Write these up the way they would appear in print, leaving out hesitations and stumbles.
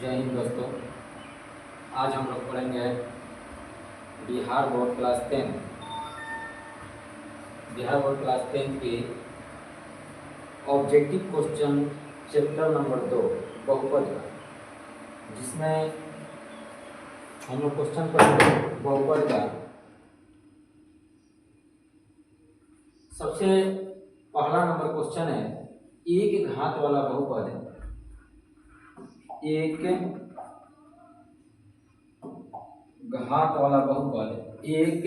जय हिंद दोस्तों। आज हम लोग पढ़ेंगे बिहार बोर्ड क्लास 10 के ऑब्जेक्टिव क्वेश्चन चैप्टर नंबर 2 बहुपद का, जिसमें हम लोग क्वेश्चन पढ़ेंगे बहुपद का। सबसे पहला नंबर क्वेश्चन है, एक घात वाला बहुपद है। एक घात वाला बहुपद, एक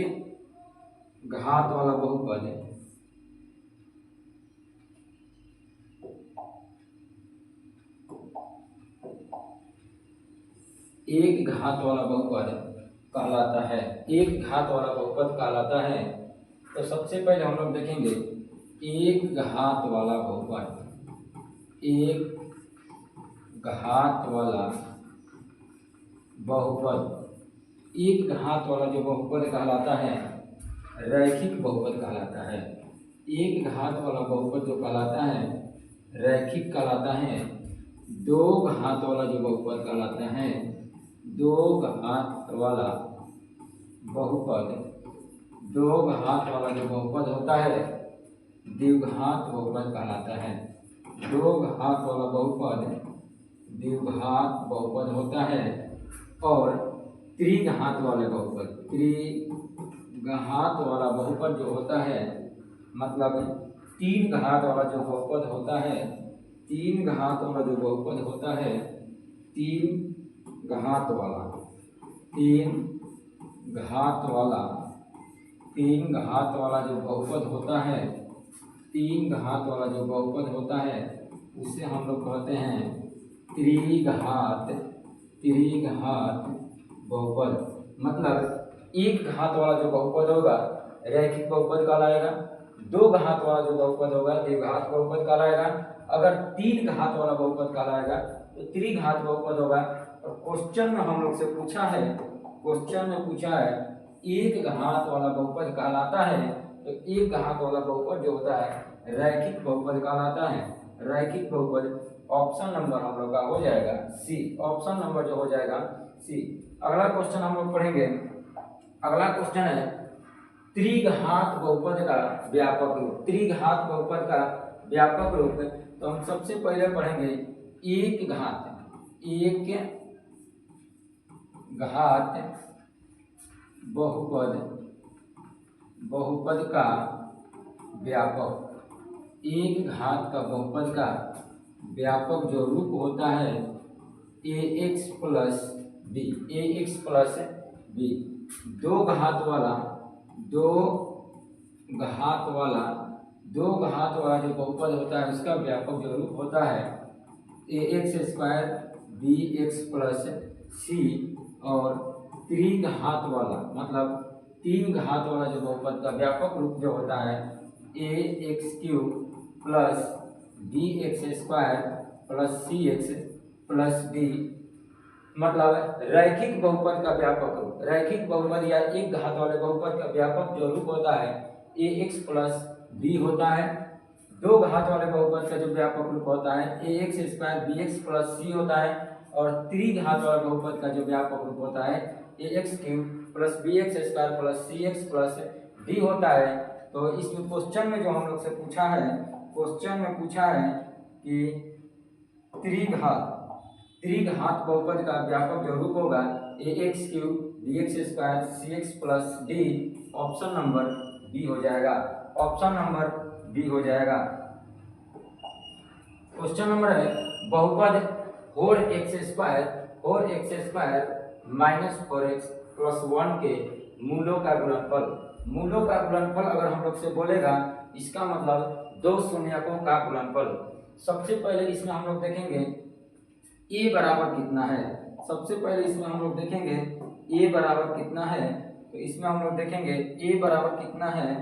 घात वाला बहुपद है। एक घात वाला बहुपद कहलाता है। एक घात वाला बहुपद कहलाता है। तो सबसे पहले हम लोग देखेंगे एक घात वाला बहुपद। एक घात वाला बहुपद, एक घात वाला जो बहुपद कहलाता है रैखिक बहुपद कहलाता है। एक घात वाला बहुपद जो कहलाता है रैखिक कहलाता है। दो घात वाला जो बहुपद कहलाता है, दो घात वाला बहुपद, दो घात वाला जो बहुपद होता है द्विघात बहुपद कहलाता है। दो घात वाला बहुपद द्विघात बहुपद होता है। और त्रिघात वाले बहुपद, त्रिघात वाला बहुपद जो होता है, मतलब तीन घात वाला जो बहुपद होता है, तीन घात वाला जो बहुपद होता है, तीन घात वाला, तीन घात वाला, तीन घात वाला जो बहुपद होता है, तीन घात वाला जो बहुपद होता है उसे हम लोग कहते हैं त्रिघात, त्रिघात बहुपद। मतलब एक घात वाला जो बहुपद होगा रैखिक बहुपद कहलाएगा। दो घात वाला जो बहुपद होगा द्विघात बहुपद कहलाएगा। अगर तीन घात वाला बहुपद कहलाएगा तो त्रिघात बहुपद होगा। और क्वेश्चन में हम लोग से पूछा है, क्वेश्चन में पूछा है एक घात वाला बहुपद कहलाता है, तो एक घात वाला बहुपद जो होता है रैखिक बहुपद कहलाता है। रैखिक बहुपद ऑप्शन नंबर हम लोग का हो जाएगा सी। ऑप्शन नंबर जो हो जाएगा सी। अगला क्वेश्चन हम लोग पढ़ेंगे। अगला क्वेश्चन है त्रिघात बहुपद का व्यापक रूप। त्रिघात बहुपद का व्यापक रूप, तो हम सबसे पहले पढ़ेंगे एक घात, एक घात बहुपद, बहुपद का व्यापक। एक घात का बहुपद का व्यापक जो रूप होता है ax plus B, ax plus B. दो घात वाला, दो घात वाला, दो घात वाला जो बहुपद होता है उसका व्यापक जो रूप होता है ax स्क्वायर bx प्लस सी। और त्रिघात वाला मतलब तीन घात वाला जो बहुपद का व्यापक रूप जो होता है ax cube plus bx square plus cx plus D. मतलब रैखिक बहुपद का व्यापक रूप, रैखिक बहुपद या एक घात वाले बहुपद का व्यापक जो रूप होता है ax प्लस b होता है। दो घात वाले बहुपद का जो व्यापक रूप होता है ax square bx plus c होता है। और त्रिघात वाले बहुपद का जो व्यापक रूप होता है ax cube plus bx square plus cx plus d होता है। तो इसमें क्वेश्चन में जो हम लोग से पूछा है, क्वेश्चन में पूछा है कि त्रिघात, त्रिघात बहुपद का व्यापक जो रूप होगा ax cube bx square cx plus d। Option number B हो जाएगा। ऑप्शन नंबर बी हो जाएगा। क्वेश्चन नंबर है बहुपद 4x² माइनस 4x प्लस 1 के मूलों का गुणनफल। मूलों का गुणनफल अगर हम लोग से बोलेगा, इसका मतलब दो शून्यकों का गुणनफल। सबसे पहले इसमें हम लोग देखेंगे a बराबर कितना है। सबसे पहले इसमें हम लोग देखेंगे a बराबर कितना है। तो इसमें हम लोग देखेंगे a बराबर कितना है,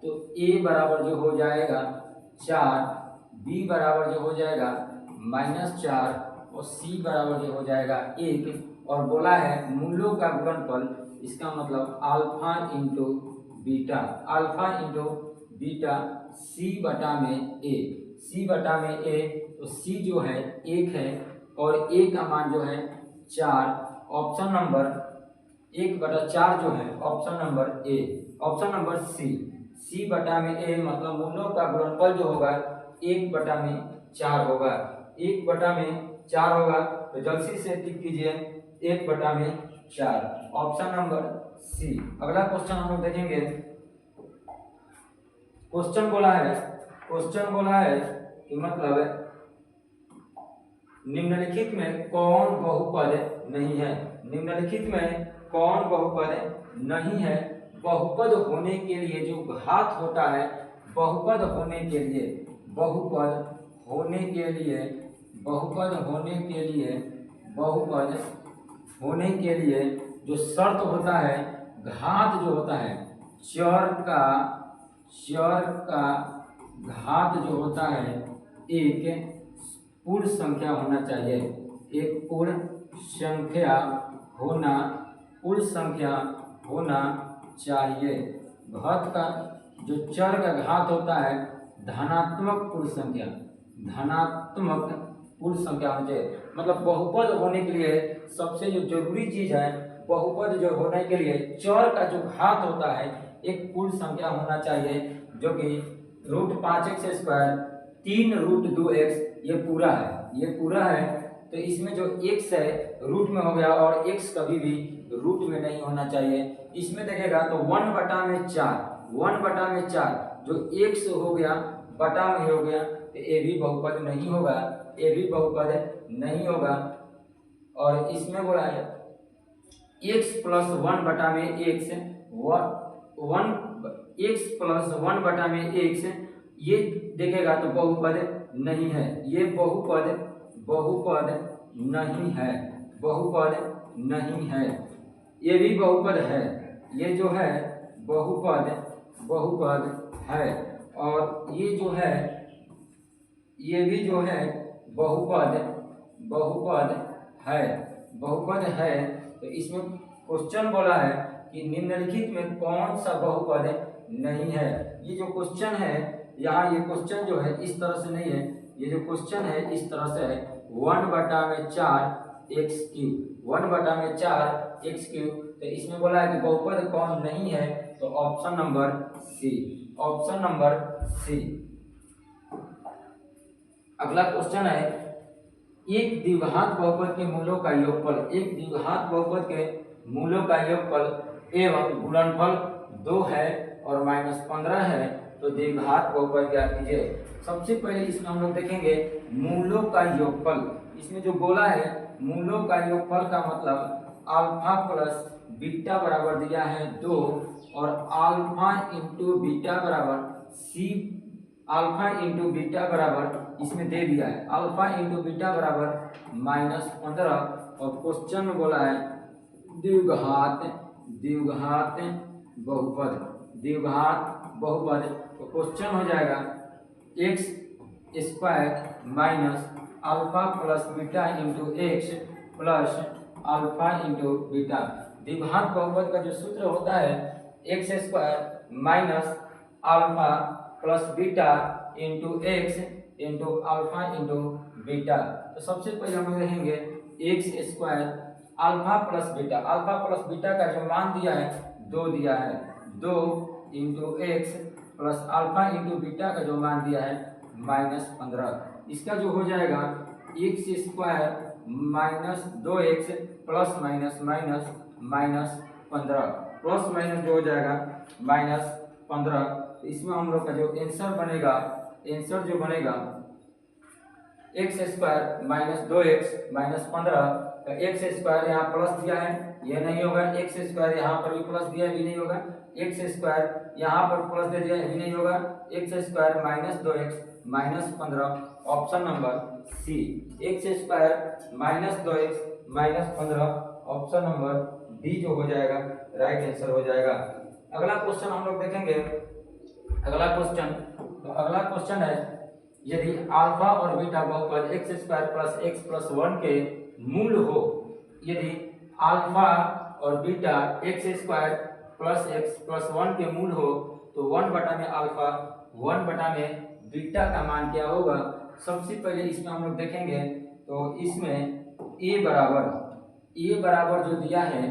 तो a बराबर जो हो जाएगा 4, b बराबर जो हो जाएगा -4 और c बराबर जो हो जाएगा 1। और बोला है मूलों का गुणनफल, इसका मतलब alpha into beta, alpha into beta c बटा में a, c बटा में a। तो c जो है 1 है, और ए का मान जो है 4। ऑप्शन नंबर 1/4 जो है option number A. Option number C बटा में ए मतलब मूलों का गुणनफल जो होगा 1/4 होगा। 1/4 होगा तो जल्दी से टिक कीजिए 1/4। Option number C. अगला क्वेश्चन हम लोग देखेंगे। क्वेश्चन बोला है कि मतलब निम्नलिखित में कौन बहुपद नहीं है। निम्नलिखित में कौन बहुपद नहीं है। बहुपद होने के लिए जो घात होता है, बहुपद होने के लिए जो शर्त होता है, घात जो होता है, चर का घात जो होता है एक पूर्ण संख्या होना चाहिए। एक पूर्ण संख्या होना चाहिए। घात का जो चर का घात होता है धनात्मक पूर्ण संख्या होनी चाहिए। मतलब बहुपद होने के लिए सबसे जो जरूरी चीज है, बहुपद जो होने के लिए चर का जो घात होता है एक पूर्ण संख्या होना चाहिए, जो कि √5x², 3√2x ये पूरा है। तो इसमें जो x है रूट में हो गया और x कभी भी रूट में नहीं होना चाहिए। इसमें देखेगा तो 1/4 जो x हो गया बटा में हो गया, तो ये भी बहुपद नहीं होगा। और इसमें बोला है x + 1/x, x + 1/x ये देखेगा तो बहुपद नहीं है। ये बहुपद नहीं है। ये भी बहुपद है। ये जो है बहुपद है। और ये जो है ये भी जो है बहुपद है। तो इसमें क्वेश्चन बोला है कि निम्नलिखित में कौन सा बहुपद नहीं है। ये जो क्वेश्चन है यहाँ, ये क्वेश्चन जो है इस तरह से नहीं है। ये जो क्वेश्चन है इस तरह से है 1/4x³। तो इसमें बोला है कि बहुपद कौन नहीं है, तो ऑप्शन नंबर सी। अगला क्वेश्चन है एक द्विघात बहुपद के मूलों का योगफल एवं गुणनफल 2 है और -15 है, तो द्विघात बहुपद ज्ञात कीजिए। सबसे पहले इसमें हम लोग देखेंगे मूलों का योगफल। इसमें जो बोला है मूलों का योगफल का मतलब अल्फा प्लस बीटा बराबर दिया है 2 और अल्फा इंटू बीटा बराबर इसमें दे दिया है अल्फा इंटू बीटा बराबर -15। और क्वेश्चन में बोला है द्विघात बहुपद। तो क्वेश्चन हो जाएगा x² minus alpha plus beta into x plus alpha into beta. द्विघात बहुपद का जो सूत्र होता है x² minus alpha plus beta into x into alpha into beta. तो सबसे पहले हम देखेंगे x² अल्फा प्लस बीटा का जो मान दिया है 2 दिया है। 2 into x plus alpha into beta का जो मान दिया है -15। इसका जो हो जाएगा x² minus 2x plus minus -15 plus minus जो हो जाएगा -15। तो इसमें हम लोग का जो आंसर जो बनेगा x² माइनस 2x माइनस 15। तो x² यहाँ प्लस दिया है, ये नहीं होगा। x² यहाँ पर भी प्लस दिया है, भी नहीं होगा। x² यहाँ पर प्लस दे दिया है, भी नहीं होगा। x² minus 2x minus 15। Option number C x² minus 2x minus 15। Option number D जो हो जाएगा राइट आंसर हो जाएगा। अगला क्वेश्चन हम लोग देखेंगे। अगला क्वेश्चन है यदि अल्फा और बीटा बहुपद x² प्लस x प्लस 1 के मूल हो, यदि अल्फा और beta x² plus x plus 1 के मूल हो, तो 1 में अल्फा 1 में बीटा का मान क्या होगा। सबसे पहले इसमें हम लोग देखेंगे तो इसमें ए बराबर जो दिया है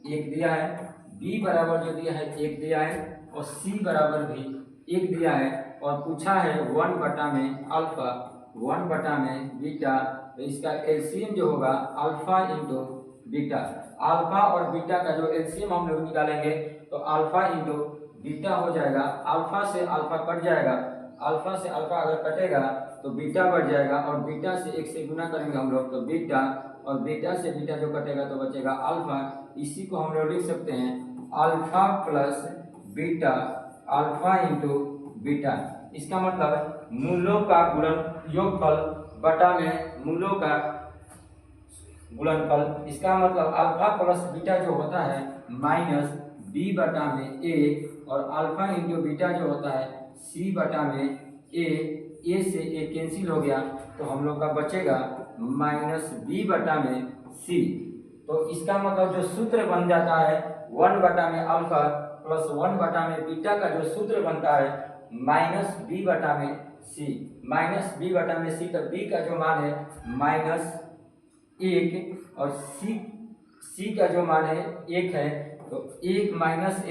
1 दिया है, बी बराबर जो दिया है 1 दिया है और सी बराबर भी 1 दिया है और पूछा है 1 बटा में अल्फा 1 बटा में बीटा। तो इसका एलसीएम जो होगा अल्फा इंटू बीटा, अल्फा और बीटा का जो एलसीएम हम लोग निकालेंगे तो अल्फा इंटू बीटा हो जाएगा। अल्फा से अल्फा कट जाएगा, अल्फा से अल्फा अगर कटेगा तो बीटा बढ़ जाएगा और बीटा से 1 से गुना करेंगे हम लोग तो बीटा, और बीटा से बीटा जो कटेगा तो बचेगा अल्फा। इसी को हम लोग लिख सकते हैं alpha plus beta, alpha into beta. इसका मतलब मूलों का गुणन योगफल बटा में मूलों का गुणनफल। इसका मतलब अल्फा प्लस बीटा जो होता है माइनस बी बटा में ए और अल्फा इंटू बीटा जो होता है सी बटा में ए से ए कैंसिल हो गया तो हम लोग का बचेगा माइनस बी बटा में सी। तो इसका मतलब जो सूत्र बन जाता है 1 बटा में अल्फा प्लस 1 बटा में बीटा का जो सूत्र बनता है माइनस बी बटा में सी, माइनस बी बटा में सी। तो बी का जो मान है -1 और सी का जो मान है 1 है तो 1 माइनस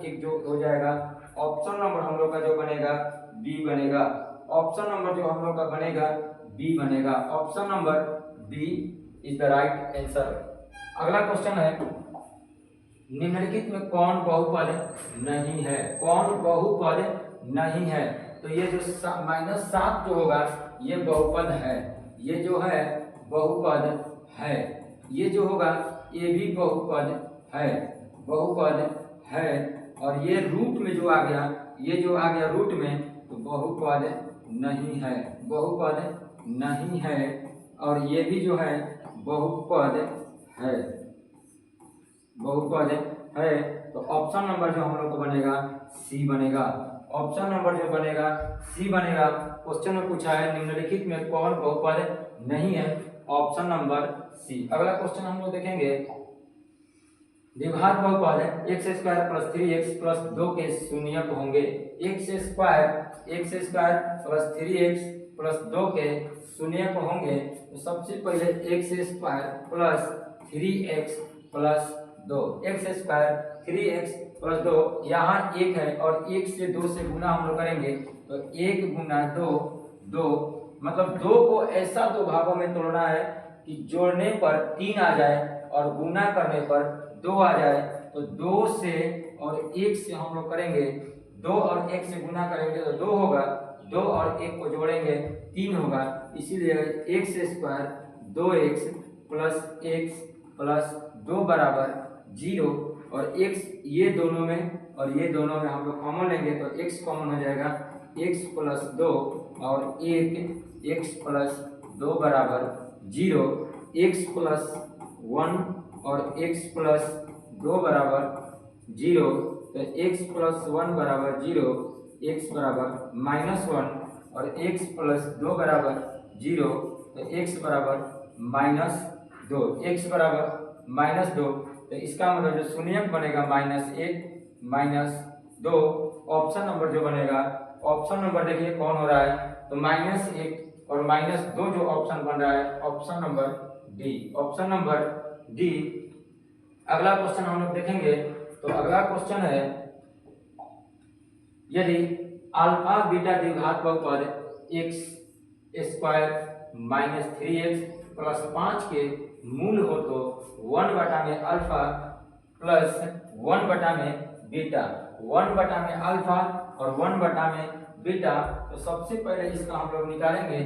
1 जो हो जाएगा। ऑप्शन नंबर हम लोग का जो बनेगा बी बनेगा, ऑप्शन नंबर जो हम लोग का बनेगा बी बनेगा। Option number B is the right answer. अगला क्वेश्चन है निम्नलिखित में कौन बहुपद नहीं है, कौन बहुपद नहीं है। तो ये जो -7 जो होगा ये बहुपद है, ये जो है बहुपद है, ये जो होगा ये भी बहुपद है, बहुपद है। और ये रूट में जो आ गया, ये जो आ गया रूट में तो बहुपद नहीं है, बहुपद नहीं है। और ये भी जो है बहुपद है, बहुपद है। तो ऑप्शन नंबर जो हम लोग को बनेगा सी बनेगा, ऑप्शन नंबर जो बनेगा सी बनेगा। क्वेश्चन में पूछा है निम्नलिखित में कौन बहुपद नहीं है, ऑप्शन नंबर सी। अगला क्वेश्चन हम लोग देखेंगे द्विघात बहुपद है x² प्लस 3x प्लस 2 के शून्यक होंगे। x² प्लस 3x प्लस 2 के शून्यक होंगे। तो सबसे पहले x² plus 3x plus 2, x² 3x plus 2 यहाँ 1 है और 1 से 2 से गुना हम लोग करेंगे तो 1 गुना 2 2, मतलब 2 को ऐसा 2 भागों में तोड़ना है कि जोड़ने पर 3 आ जाए और गुना करने पर 2 आ जाए। तो 2 से और 1 से हम लोग करेंगे, 2 और 1 से गुना करेंगे तो 2 होगा, 2 और 1 को जोड़ेंगे 3 होगा। इसीलिए x² 2x plus x plus 2 बराबर 0 और x ये दोनों में और ये दोनों में हम लोग कॉमन लेंगे तो x कॉमन हो जाएगा, x प्लस 2 और 1 x प्लस 2 बराबर 0, x प्लस 1 और x प्लस 2 बराबर 0। तो x प्लस 1 बराबर 0, x बराबर -1 और x प्लस 2 बराबर 0 तो x बराबर -2, x बराबर -2। तो इसका मतलब जो शून्यक बनेगा -1 -2। ऑप्शन नंबर जो बनेगा, ऑप्शन नंबर देखिए कौन हो रहा है तो -1 और -2 जो ऑप्शन बन रहा है option number D, option number D. अगला क्वेश्चन हम लोग देखेंगे तो अगला क्वेश्चन है यदि अल्फा बीटा द्विघात बहुपद x² माइनस 3x प्लस 5 के मूल हो तो 1 बटा में अल्फा प्लस 1 बटा में बीटा, 1 बटा में अल्फा और 1 बटा में बीटा। तो सबसे पहले इसका हम लोग निकालेंगे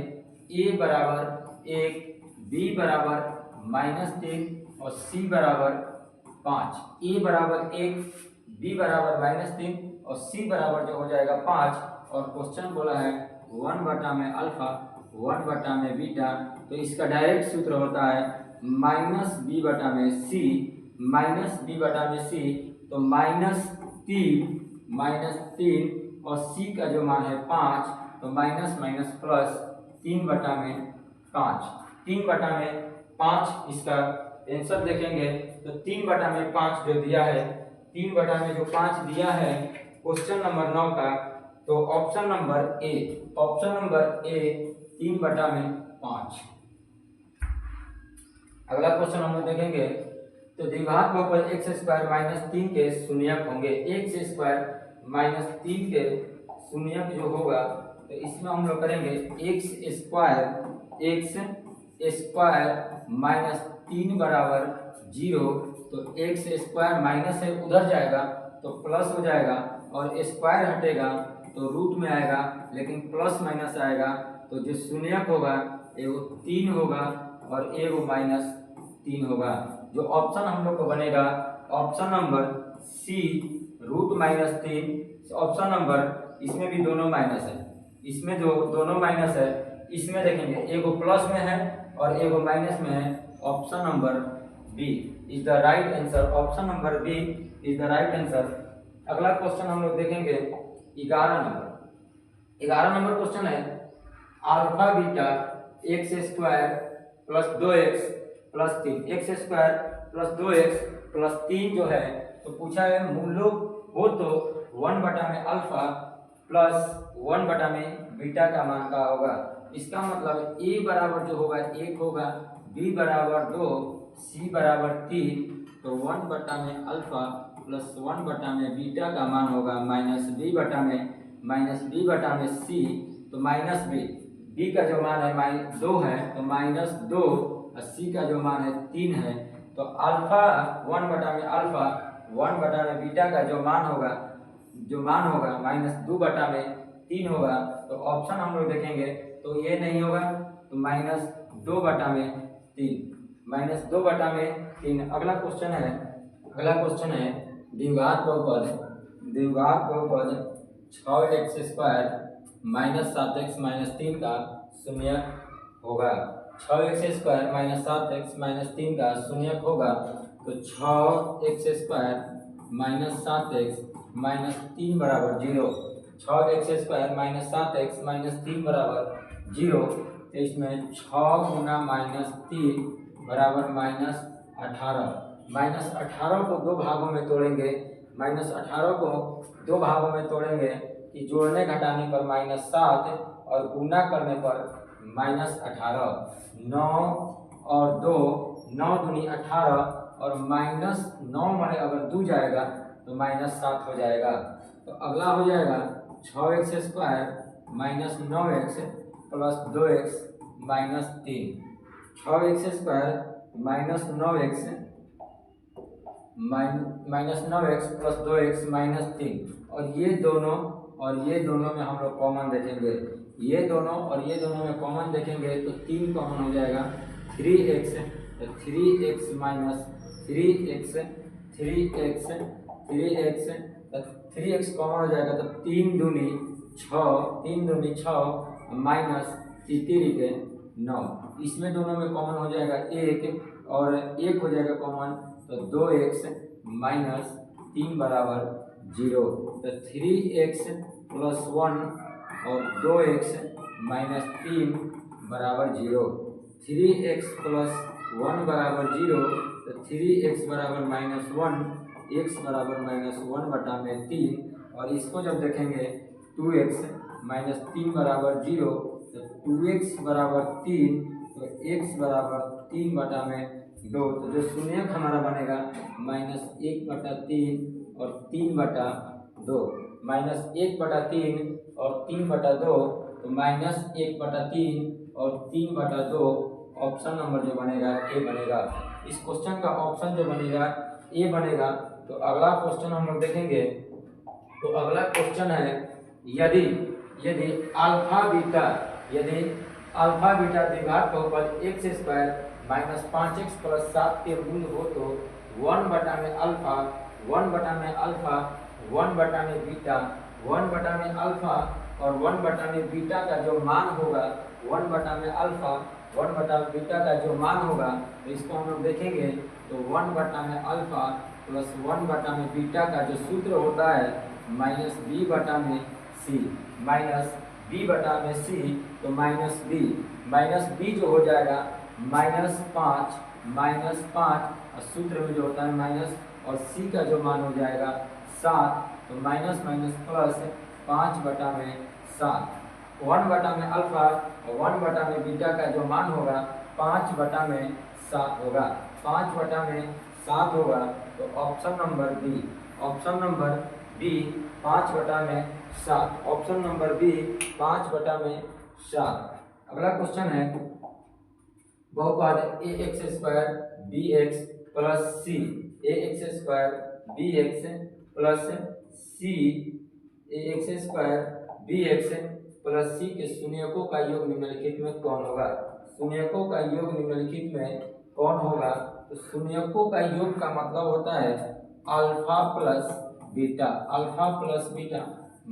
a बराबर 1, b बराबर -3 और c बराबर 5। a बराबर 1, b बराबर -3 और c बराबर जो हो जाएगा 5। और क्वेश्चन बोला है 1 बटा में अल्फा 1 बटा में बीटा। तो इसका डायरेक्ट सूत्र होता है -b बटा में c, -b बटा में c। तो -3 और c का जो मान है 5 तो माइनस माइनस प्लस 3 बटा में 5, 3 बटा में 5 इसका आंसर देखेंगे तो 3 बटा में 5 जो दिया है, 3 बटा में जो 5 दिया है क्वेश्चन नंबर 9 का, तो option number A, option number ए 3 बटा में 5। अगला क्वेश्चन हम लोग देखेंगे, तो द्विघात बहुपद एक्स स्क्वायर माइनस 3 के शून्यक होंगे। एक्स स्क्वायर माइनस 3 के शून्यक जो होगा, तो इसमें हम लोग करेंगे एक्स स्क्वायर माइनस 3 बराबर 0। तो एक्स स्क्वायर माइनस है उधर जाएगा तो प्लस हो जाएगा, और स्क्वायर हटेगा तो रूट में आएगा, लेकिन प्लस माइनस आएगा तो जो शून्यक होगा एगो 3 होगा और एगो माइनस 3 होगा। जो ऑप्शन हम लोग को बनेगा option number C root minus 3। Option number, इसमें भी दोनों माइनस है, इसमें जो दोनों माइनस है इसमें देखेंगे एगो प्लस में है और एगो माइनस में है। Option number B is the right answer. Option number B is the right answer. अगला क्वेश्चन हम लोग देखेंगे 11 नंबर क्वेश्चन है, alpha beta x square plus 2x plus 3, x square plus 2x plus 3 जो है, तो पूछा है मूलों हो तो 1/में अल्फा प्लस 1/में बीटा का मान का होगा। इसका मतलब a बराबर जो होगा 1 होगा, b बराबर 2, c बराबर 3, तो 1/में अल्फा प्लस 1/में बीटा का मान होगा माइनस b बटा में c। तो माइनस b का जो मान है 2 है, तो माइनस 2 और c का जो मान है 3 है। तो अल्फा 1/में अल्फा 1/में बीटा का जो मान होगा माइनस 2/3 होगा। तो ऑप्शन हम लोग देखेंगे तो ये नहीं होगा, तो माइनस 2/3। अगला क्वेश्चन है द्विघात बहुपद 6x square minus 7x minus 3 का शून्यक होगा। 6x square minus 7x minus 3 का शून्यक होगा, तो 6x square minus 7x minus 3 बराबर 0। 6x square minus 7x minus 3 बराबर 0। तो इसमें 6 गुना माइनस 3 बराबर माइनस 18। माइनस 18 को दो भागों में तोड़ेंगे, कि जोड़ने घटाने पर माइनस 7 और गुना करने पर माइनस 18। 9 और 2, 9 दूनी 18, और माइनस 9 में अगर 2 जाएगा तो माइनस 7 हो जाएगा। तो अगला हो जाएगा 6x square minus 9x plus 2x minus 3। 6x square minus 9x plus 2x minus 3, और ये दोनों में हम लोग कॉमन देखेंगे। ये दोनों और ये दोनों में कॉमन देखेंगे तो 3 कॉमन हो जाएगा। 3x, तो 3x माइनस 3x कॉमन हो जाएगा, तो 3 दूनी 6 माइनस 3 9। इसमें दोनों में कॉमन हो जाएगा 1 और 1 हो जाएगा कॉमन, तो 2x माइनस 3 बराबर 0। तो 3x प्लस 1 और 2x माइनस 3 बराबर 0। 3x प्लस 1 बराबर 0, तो 3x बराबर माइनस 1, x बराबर माइनस 1/3। और इसको जब देखेंगे 2x माइनस 3 बराबर 0, तो 2x बराबर 3, तो x बराबर 3/2। तो जो शून्यक हमारा बनेगा माइनस 1/3 और 3/2। माइनस 1/3 और 3/2, तो माइनस 1/3 और 3/2। ऑप्शन नंबर जो बनेगा ए बनेगा। इस क्वेश्चन का ऑप्शन जो बनेगा ए बनेगा। तो अगला क्वेश्चन हम लोग देखेंगे, तो अगला क्वेश्चन है यदि अल्फा बीटा द्विघात बहुपद x square minus 5x plus 7 के मूल हो तो 1/में अल्फा 1/में बीटा 1/में अल्फा और 1/में बीटा का जो मान होगा 1/में अल्फा 1/में बीटा का जो मान होगा, तो इसको हम लोग देखेंगे तो 1/में अल्फा प्लस 1/में बीटा का जो सूत्र होता है माइनस b/में सी, तो माइनस बी जो हो जाएगा -5 और सूत्र में जो होता है माइनस, और सी का जो मान हो जाएगा 7, तो माइनस प्लस 5/7। 1/में अल्फा और 1/में बीटा का जो मान होगा 5/7 7 होगा, 5/7 होगा। तो option number B, option number B 5/7, option number B 5/7। अगला क्वेश्चन है बहुपद a x square b x plus c, a x square b x plus c, a x square b x plus c के शून्यकों का योग निम्नलिखित में कौन होगा? शून्यकों का योग निम्नलिखित में कौन होगा? तो शून्यकों का योग का मतलब होता है alpha plus beta, alpha plus beta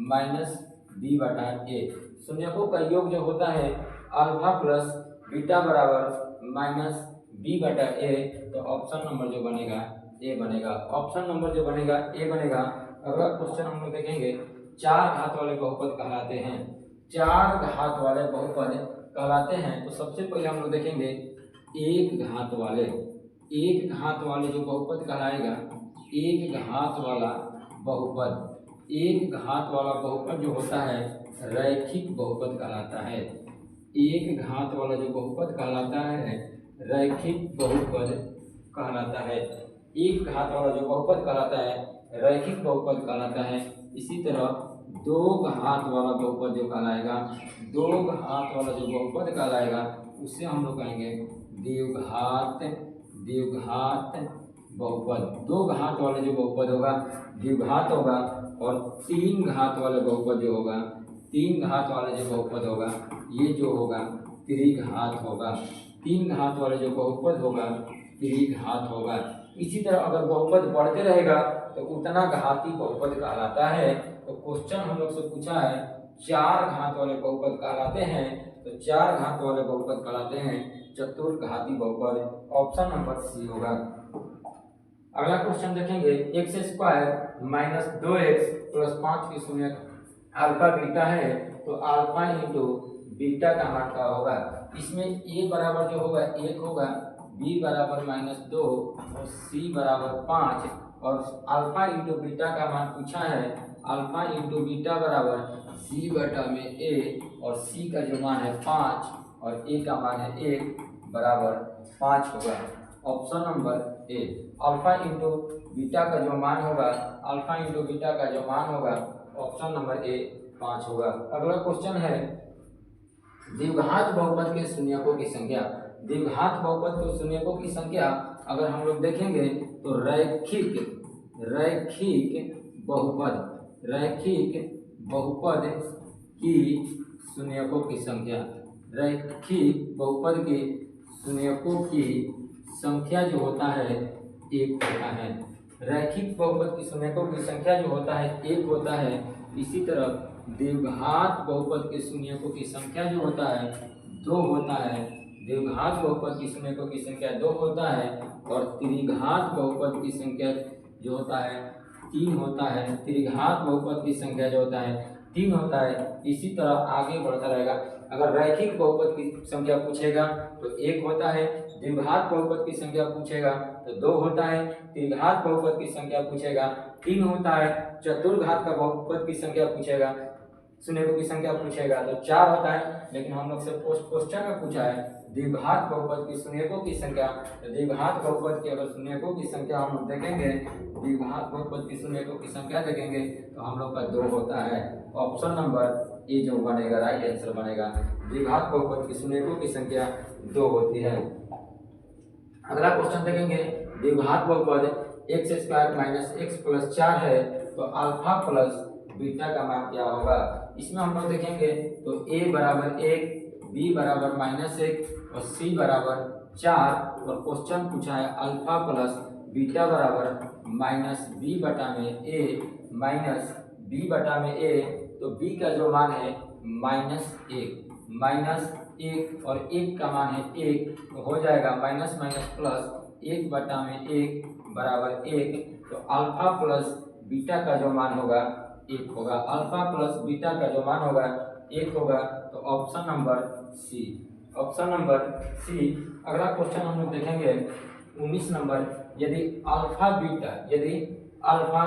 minus B बटा ए। शून्यकों का योग जो होता है अल्फा प्लस बीटा बराबर माइनस बी बटा ए। तो ऑप्शन नंबर जो बनेगा ए बनेगा, ऑप्शन नंबर जो बनेगा ए बनेगा। अगला क्वेश्चन हम लोग देखेंगे, 4 घात वाले बहुपद कहलाते हैं, 4 घात वाले बहुपद कहलाते हैं। तो सबसे पहले हम लोग देखेंगे एक घात वाले, एक घात वाले जो बहुपद कहलाएगा, एक घात वाला बहुपद, एक घात वाला बहुपद जो होता है रैखिक बहुपद कहलाता है। एक घात वाला जो बहुपद कहलाता है रैखिक बहुपद कहलाता है। एक घात वाला जो बहुपद कहलाता है रैखिक बहुपद कहलाता है। इसी तरह 2 घात वाला बहुपद जो कहलाएगा, 2 घात वाला जो बहुपद कहलाएगा उसे हम लोग कहेंगे द्विघात, द्विघात बहुपद। 2 घात वाले जो बहुपद होगा द्विघात होगा, और 3 घात वाले बहुपद जो होगा, 3 घात वाले जो बहुपद होगा ये जो होगा त्रिघात होगा। 3 घात वाले जो बहुपद होगा त्रिघात होगा। इसी तरह अगर बहुपद बढ़ते रहेगा तो उतना घाती बहुपद कहलाता है। तो क्वेश्चन हम लोग से पूछा है 4 घात वाले बहुपद कहलाते हैं, तो 4 घात वाले बहुपद कहलाते हैं चतुर्घाती बहुपद। ऑप्शन नंबर सी होगा। अगला क्वेश्चन देखेंगे, x square minus 2x plus 5 की शून्य अल्फा बीटा है, तो अल्फा इंटू बीटा का मान क्या होगा? इसमें a बराबर जो होगा 1 होगा, b बराबर -2 और c बराबर 5, और अल्फा इंटू बीटा का मान पूछा है, अल्फा इंटू बीटा बराबर c बटा में a, और c का जो मान है 5 और a का मान है 1 बराबर 5 होगा। ऑप्शन नंबर ए, अल्फा इंटू बीटा का जो मान होगा, अल्फा इंटू बीटा का जो मान होगा ऑप्शन नंबर ए 5 होगा। अगला क्वेश्चन है द्विघात बहुपद के शून्यकों की संख्या। द्विघात बहुपद के शून्यकों की संख्या अगर हम लोग देखेंगे तो रैखिक, रैखिक बहुपद, रैखिक बहुपद की शून्यकों की संख्या, रैखिक बहुपद के शून्यकों की संख्या जो होता है 1 होता है। रैखिक बहुपद की शून्यकों की संख्या जो होता है 1 होता है। इसी तरह द्विघात बहुपद के शून्यकों की संख्या जो होता है 2 होता है। द्विघात बहुपद की शून्यकों की संख्या 2 होता है, और त्रिघात बहुपद की संख्या जो होता है 3 होता है। त्रिघात बहुपद की संख्या जो होता है 3 होता है। इसी तरह आगे बढ़ता रहेगा। अगर रैखिक बहुपद की संख्या पूछेगा तो 1 होता है, द्विघात बहुपद की संख्या पूछेगा तो 2 होता है, त्रिघात बहुपद की संख्या पूछेगा 3 होता है, चतुर्घात का बहुपद की संख्या पूछेगा, शून्यकों की संख्या पूछेगा तो 4 होता है। लेकिन हम लोग से क्वेश्चन में पूछा है द्विघात बहुपद की शून्यकों की संख्या, तो द्विघात बहुपद की अगर शून्यकों की संख्या हम लोग देखेंगे, द्विघात बहुपद की शून्यकों की संख्या देखेंगे तो हम लोग का 2 होता है। ऑप्शन नंबर ए जो बनेगा राइट आंसर बनेगा। द्विघात बहुपद की शून्यकों की संख्या 2 होती है। अगला क्वेश्चन देखेंगे, द्विघात बहुपद x square minus x plus 4 है, तो अल्फा प्लस बीटा का मान क्या होगा? इसमें हम लोग देखेंगे तो a बराबर 1, b बराबर -1 और c बराबर 4, और क्वेश्चन पूछा है अल्फा प्लस बीटा बराबर -b बटा में a माइनस b बटा में a। तो b का जो मान है -1 और 1 का मान है 1, तो हो जाएगा माइनस माइनस प्लस 1 बटा में 1 बराबर 1। तो अल्फा प्लस बीटा का जो मान होगा 1 होगा, अल्फा प्लस बीटा का जो मान होगा 1 होगा। तो option number C, option number C. अगला क्वेश्चन हम लोग देखेंगे 19 नंबर, यदि अल्फा बीटा, यदि alpha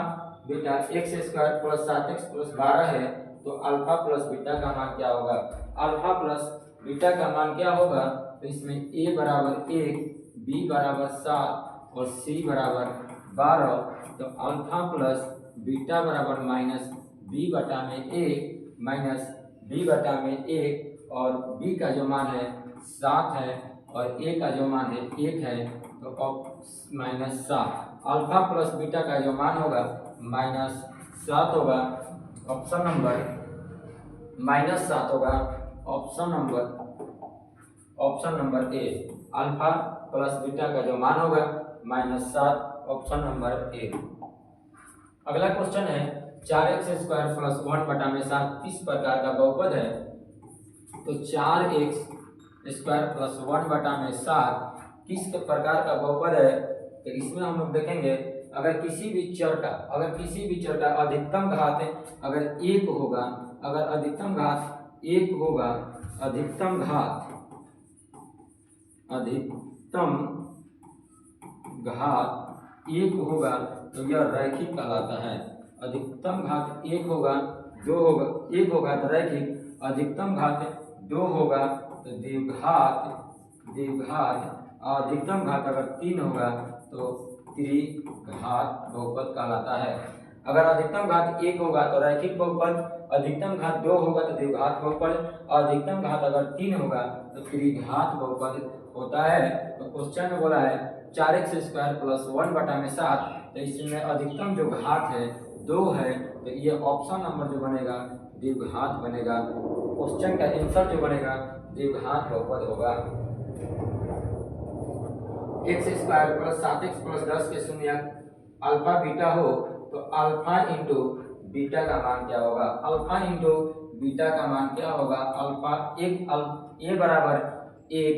beta x square plus 7x plus 12 है, तो अल्फा प्लस बीटा का मान क्या होगा? अल्फा प्लस बीटा का मान क्या होगा? तो इसमें a बराबर 1, b बी बराबर 7 और सी बराबर 12, तो अल्फा प्लस बीटा बराबर माइनस बी बटा में 1 माइनस बी बटा में 1, और बी का जो मान है 7 है और ए का जो मान है 1 है, तो माइनस 7 अल्फा प्लस बीटा का जो मान होगा माइनस 7 होगा। ऑप्शन नंबर माइनस 7 होगा। ऑप्शन नंबर ए अल्फा प्लस बीटा का जो मान होगा माइनस 7, ऑप्शन नंबर ए। अगला क्वेश्चन है 4x² प्लस 1 बटा में 7 किस प्रकार का बहुपद है? तो 4x² प्लस 1 बटा में 7 किस प्रकार का बहुपद है? तो इसमें हम लोग देखेंगे अगर किसी भी चर का अधिकतम घात अगर 1 होगा, अगर अधिकतम घात 1 होगा, अधिकतम घात 1 होगा तो यह रैखिक कहलाता है। अधिकतम घात 1 होगा, 2 होगा, 1 होगा तो रैखिक, अधिकतम घात 2 होगा तो द्विघात, अधिकतम घात अगर 3 होगा तो त्रिघात बहुपद कहलाता है। अगर अधिकतम घात 1 होगा तो रैखिक बहुपद, अधिकतम घात 2 होगा तो द्विघात बहुपद, अधिकतम घात अगर 3 होगा तो त्रिघात बहुपद होता है। तो क्वेश्चन में बोला है 4x² प्लस 1 बटा में 7, तो इसमें अधिकतम जो घात है 2 है, तो ये ऑप्शन नंबर जो बनेगा द्विघात बनेगा। क्वेश्चन का आंसर जो बनेगा द्विघात बहुपद होगा। x² प्लस 7x प्लस 10 के शून्यक अल्फा बीटा हो तो अल्फा इंटू बीटा का मान क्या होगा? अल्फा इंटू बीटा का मान क्या होगा? अल्फा ए बराबर 1,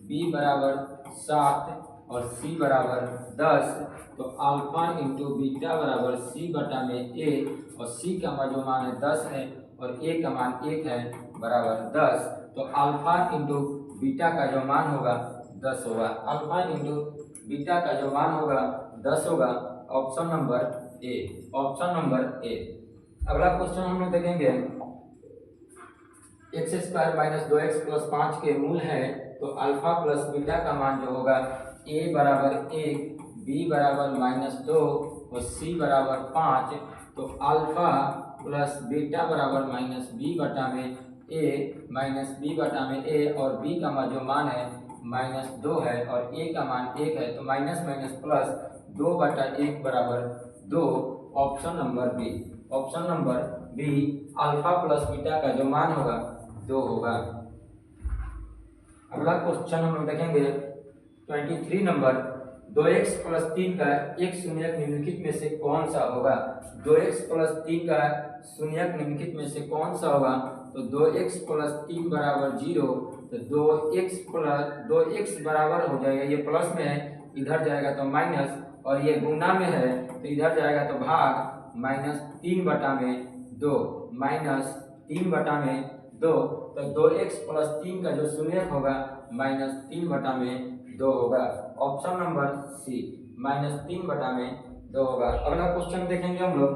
बी बराबर 7 और सी बराबर 10, तो अल्फा इंटू बीटा बराबर सी बटा में ए, और सी का जो मान है 10 है और ए का मान 1 है, बराबर 10, तो अल्फा इंटू बीटा का जो मान होगा 10 होगा। अल्फा इंटू बीटा का जो मान होगा 10 होगा। Option number A, option number ए। अगला क्वेश्चन हम लोग देखेंगे x² माइनस 2x प्लस 5 के मूल है, तो अल्फा प्लस बीटा का मान जो होगा a बराबर 1, b बराबर -2 और c बराबर 5, तो अल्फा प्लस बीटा बराबर -b बटा में a, -b बटा में a, और b का जो मान है -2 है और a का मान 1 है, तो माइनस माइनस प्लस 2 बटा 1 बराबर 2, option number B. Option number B alpha plus beta का जो मान होगा 2 होगा। अगला क्वेश्चन हम लोग देखेंगे 23 नंबर 2x प्लस 3 का एक शून्यक निम्नलिखित में से कौन सा होगा? 2x प्लस 3 का शून्यक निम्नलिखित में से कौन सा होगा? तो 2x प्लस 3 बराबर 0, तो 2x बराबर हो जाएगा, ये प्लस में है इधर जाएगा तो माइनस, और ये गुना में है तो इधर जाएगा तो भाग, -3 बटा में 2, -3 बटा में 2, तो 2x प्लस 3 का जो शून्यक होगा -3 बटा में 2 होगा। ऑप्शन नंबर सी, -3 बटा में 2 होगा। अगला क्वेश्चन देखेंगे हम लोग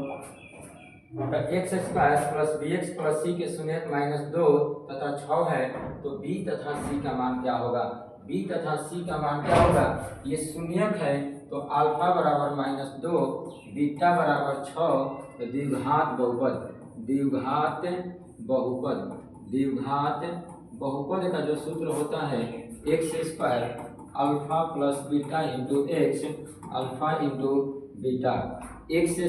x² plus bx plus c के शून्यक -2 तथा 6 है, तो b तथा c का मान क्या होगा? b तथा c का मान क्या होगा? ये शून्यक है तो अल्फा बराबर -2, बीटा बराबर 6, तो द्विघात बहुपद, द्विघात बहुपद का जो सूत्र होता है x² alpha plus beta into x, alpha into beta, x²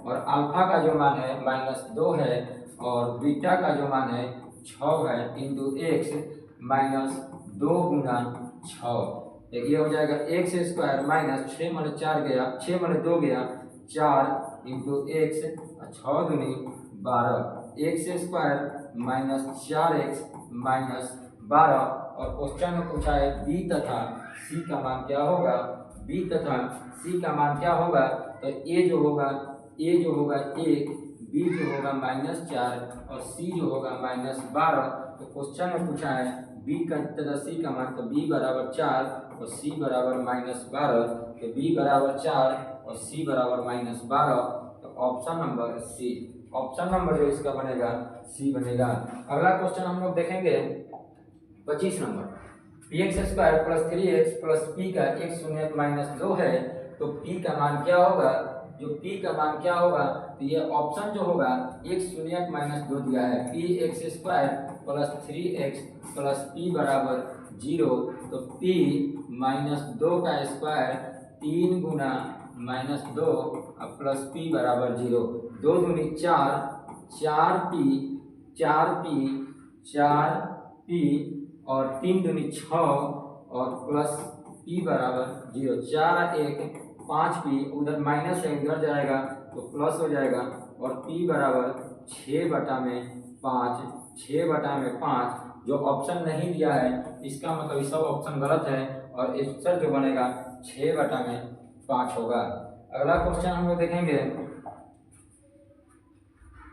और अल्फा का जो मान है -2 है और बीटा का जो मान है 6 है, इंटू एक्स -2 गुना 6, ये हो जाएगा x² माइनस 6 में 4 गया, 6 में 2 गया 4, इंटू एक्स 6 दूनी 12, x² माइनस 4x माइनस 12, और क्वेश्चन में पूछा है b तथा c का मान क्या होगा? b तथा c का मान क्या होगा? तो a जो होगा 1, b जो होगा -4 और c जो होगा -12, तो क्वेश्चन में पूछा है b का तथा c का मान, तो b बराबर 4 और c बराबर -12, तो b बराबर 4 और c बराबर -12, तो option number C, option number जो इसका बनेगा सी बनेगा। अगला क्वेश्चन हम लोग देखेंगे 25 number P x square plus 3x plus P का एक शून्य माइनस 2 है, तो p का मान क्या होगा, जो p का मान क्या होगा, तो ये ऑप्शन जो होगा एक शून्य माइनस 2 दिया है, P x square plus 3x plus P बराबर 0, तो p माइनस 2 का स्क्वायर 3 गुना माइनस 2 और प्लस पी बराबर 0, 2 दूनी 4, 4p और 3 दूनी 6 और प्लस p बराबर 0, 4 1 5p, उधर माइनस है उधर जाएगा तो प्लस हो जाएगा, और p बराबर 6/5, 6/5। जो ऑप्शन नहीं दिया है इसका मतलब ये सब ऑप्शन गलत है, और आंसर जो बनेगा 6/5 होगा। अगला क्वेश्चन हम लोग देखेंगे,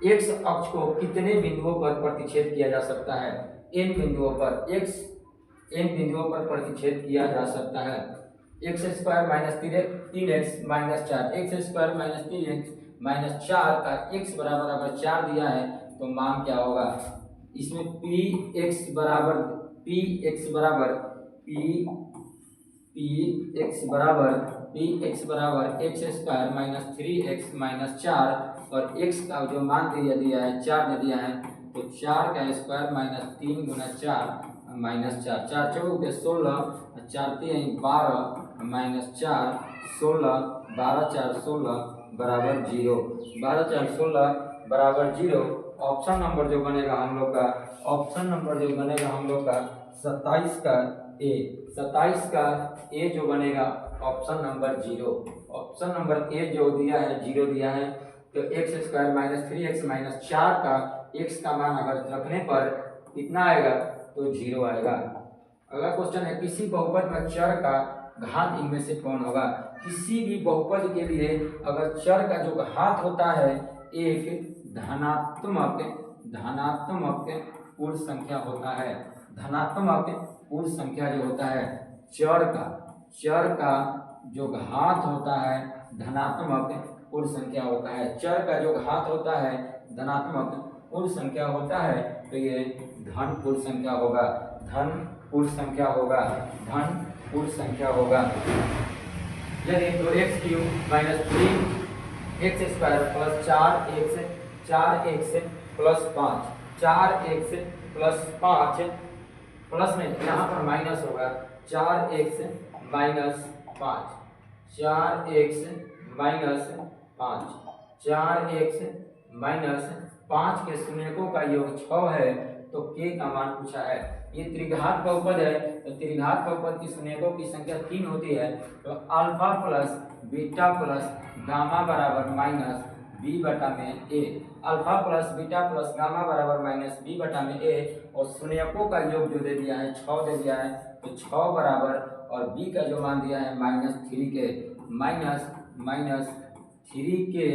एक्स अक्ष को कितने बिंदुओं पर प्रतिच्छेद किया जा सकता है, n बिंदुओं पर x n बिंदुओं पर प्रतिच्छेद किया जा सकता है। X square minus 3x minus 4, x square minus 3x minus 4 का x बराबर अगर 4 दिया है तो मान क्या होगा, इसमें p x बराबर p x बराबर x square minus 3x minus 4, और x का जो मान दिया है 4 दे दिया है, तो 4 का स्क्वायर माइनस 3 गुना 4 माइनस 4, 4 चौक 16, 4 3 12 माइनस 4 16, 12 4 16 बराबर 0, 12 4 16 बराबर 0। ऑप्शन नंबर जो बनेगा हम लोग का, ऑप्शन नंबर जो बनेगा हम लोग का 27 का ए, 27 का ए जो बनेगा ऑप्शन नंबर 0, ऑप्शन नंबर ए जो दिया है 0 दिया है, तो x square minus 3x minus 4 का x का मान अगर रखने पर कितना आएगा, तो 0 आएगा। अगला क्वेश्चन है, किसी बहुपद में चर का घात इनमें से कौन होगा। किसी भी बहुपद के लिए अगर चर का जो घात होता है एक धनात्मक पूर्ण संख्या होता है, धनात्मक पूर्ण संख्या जो होता है, चर का जो घात होता है धनात्मक पूर्ण संख्या होता है, चर का जो घात होता है धनात्मक पूर्ण संख्या होता है, तो ये धन पूर्ण संख्या होगा, धन पूर्ण संख्या होगा, धन पूर्ण संख्या होगा। यदि तो x cube minus 3x square plus 4x plus 5, 4x plus 5 plus में यहाँ पर माइनस होगा, 4x minus 5, 4x minus 5, 4x minus 5 के शून्यकों का योग 6 है, तो k का मान पूछा है। ये त्रिघात बहुपद है, तो त्रिघात बहुपद की शून्यकों की संख्या 3 होती है, तो alpha plus beta plus gamma बराबर माइनस b बटा में a, alpha plus beta plus gamma बराबर माइनस b बटा में a, और शून्यकों का योग जो दे दिया है 6 दे दिया है, तो 6 बराबर, और b का जो मान दिया है माइनस 3 के, माइनस 3 के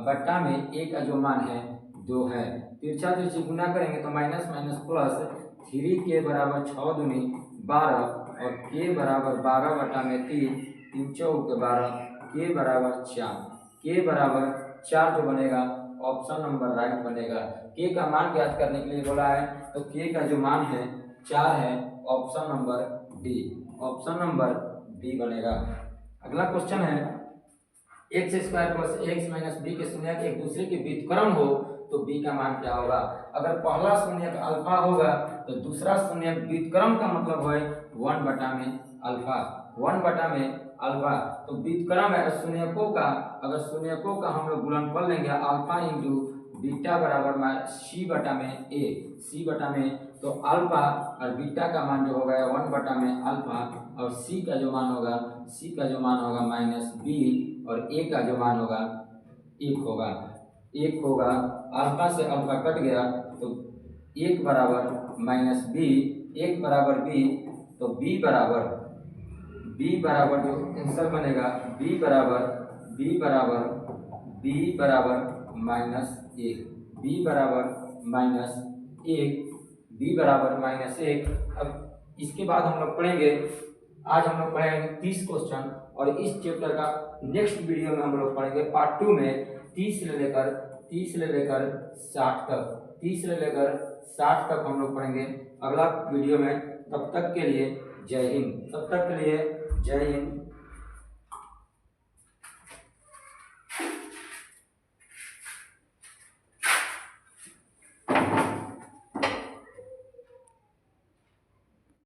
बटा में a का जो मान है 2 है। तिरछा तिरछी गुना करेंगे तो माइनस माइनस प्लस 3 के बराबर 6 दूनी 12, और k बराबर 12 बटा में 3, 3 चौक 12, k बराबर 4, k बराबर 4 जो बनेगा ऑप्शन नंबर राइट बनेगा। k का मान ज्ञात करने के लिए बोला है, तो k का जो मान है 4 है, option number D, option number D बनेगा। अगला क्वेश्चन है, x square plus x minus B के शून्यक एक दूसरे के व्युत्क्रम हो तो b का मान क्या होगा। अगर पहला शून्यक अल्फा होगा तो दूसरा शून्यक व्युत्क्रम का मतलब है 1 बटा में अल्फा, 1 बटा में अल्फा, तो व्युत्क्रम है शून्यकों का, अगर शून्यकों का हम लोग गुणनफल लेंगे अल्फा इंटू बीटा बराबर सी बटा में ए, सी बटा में, तो अल्फा और बीटा का मान जो होगा 1 बटा में अल्फा, और सी का जो मान होगा माइनस बी, और ए का जो मान होगा 1 होगा। अल्फा से अल्फा कट गया तो 1 बराबर माइनस बी, 1 बराबर बी, तो बी बराबर जो आंसर बनेगा बी बराबर माइनस 1, बी बराबर माइनस 1। अब इसके बाद हम लोग पढ़ेंगे, आज हम लोग पढ़ेंगे 30 क्वेश्चन, और इस चैप्टर का नेक्स्ट वीडियो में हम लोग पढ़ेंगे पार्ट 2 में 30 से लेकर 60 तक हम लोग पढ़ेंगे अगला वीडियो में। तब तक के लिए जय हिंद। तब तक के लिए जय हिंद।